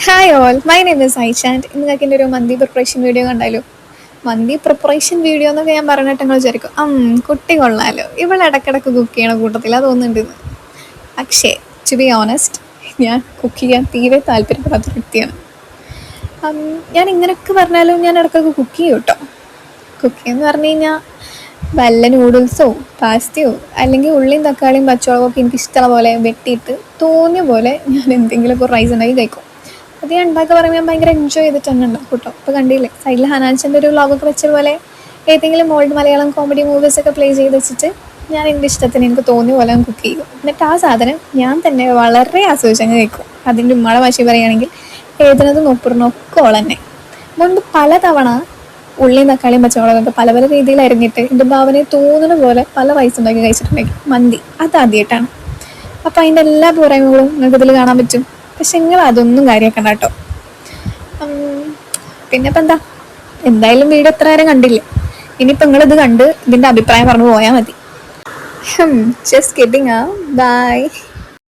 Hi all, my name is ഐഷാൻഡ്. നിങ്ങൾക്ക് എൻ്റെ ഒരു മന്തി പ്രിപ്പറേഷൻ വീഡിയോ കണ്ടാലോ? മന്തി പ്രിപ്പറേഷൻ വീഡിയോ എന്നൊക്കെ ഞാൻ പറഞ്ഞിട്ട് നിങ്ങൾ വിചാരിക്കും കുട്ടി കൊള്ളാലോ, ഇവൾ ഇടയ്ക്കിടയ്ക്ക് കുക്ക് ചെയ്യണ കൂട്ടത്തിൽ തോന്നുന്നുണ്ടെന്ന്. പക്ഷേ ടു ബി ഓണസ്റ്റ്, ഞാൻ കുക്ക് ചെയ്യാൻ തീരെ താല്പര്യപ്പെടാത്ത വ്യക്തിയാണ്. ഞാൻ ഇങ്ങനെയൊക്കെ പറഞ്ഞാലും ഞാൻ ഇടയ്ക്കൊക്കെ കുക്ക് ചെയ്യും കേട്ടോ. കുക്ക് എന്ന് പറഞ്ഞു കഴിഞ്ഞാൽ വല്ല നൂഡിൽസോ പാസ്തയോ അല്ലെങ്കിൽ ഉള്ളിയും തക്കാളിയും പച്ചമുളകൊക്കെ എനിക്ക് ഇഷ്ടമുള്ള പോലെ വെട്ടിയിട്ട് തോന്നിയ പോലെ ഞാൻ എന്തെങ്കിലുമൊക്കെ റൈസ് ഉണ്ടാക്കി കഴിക്കും. അത് ഞാൻ ഉണ്ടാക്കുക പറയുമ്പോൾ ഞാൻ ഭയങ്കര എൻജോയ് ചെയ്തിട്ട് തന്നെ ഉണ്ടാക്കും കേട്ടോ. ഇപ്പോൾ കണ്ടില്ലേ സൈഡിൽ ഹനാൻസിൻ്റെ ഒരു വ്ളോഗൊക്കെ വെച്ച പോലെ ഏതെങ്കിലും ഓൾഡ് മലയാളം കോമഡി മൂവീസൊക്കെ പ്ലേ ചെയ്ത് വെച്ചിട്ട് ഞാൻ എൻ്റെ ഇഷ്ടത്തിന് എനിക്ക് തോന്നിയ പോലെ ഞാൻ കുക്ക് ചെയ്യും. എന്നിട്ട് ആ സാധനം ഞാൻ തന്നെ വളരെ ആസ്വദിച്ചങ്ങ് കഴിക്കും. അതിൻ്റെ ഉമ്മയുടെ ഭാഷ പറയുകയാണെങ്കിൽ എഴുതുന്നതും ഒപ്പിടുന്നൊക്കെ ഓൾ തന്നെ. മുൻപ് പലതവണ ഉള്ളിയും തക്കാളിയും പച്ചമുളകൊക്കെ പല പല രീതിയിൽ അരിഞ്ഞിട്ട് എൻ്റെ ഭാവനയെ തോന്നുന്ന പോലെ പല റൈസ് ഉണ്ടാക്കി കഴിച്ചിട്ടുണ്ടെങ്കിൽ മന്തി അത് ആദ്യമായിട്ടാണ്. അപ്പോൾ അതിൻ്റെ എല്ലാ പോരായ്മകളും നിങ്ങൾക്ക് ഇതിൽ കാണാൻ പറ്റും. പക്ഷെ നിങ്ങൾ അതൊന്നും കാര്യമാക്കണ്ട കേട്ടോ. പിന്നെ ഇപ്പം എന്തായാലും വീഡിയോ എത്ര നേരം കണ്ടില്ലേ, ഇനിയിപ്പോൾ നിങ്ങളിത് കണ്ട് ഇതിൻ്റെ അഭിപ്രായം പറഞ്ഞു പോയാൽ മതി. Just kidding. ബൈ.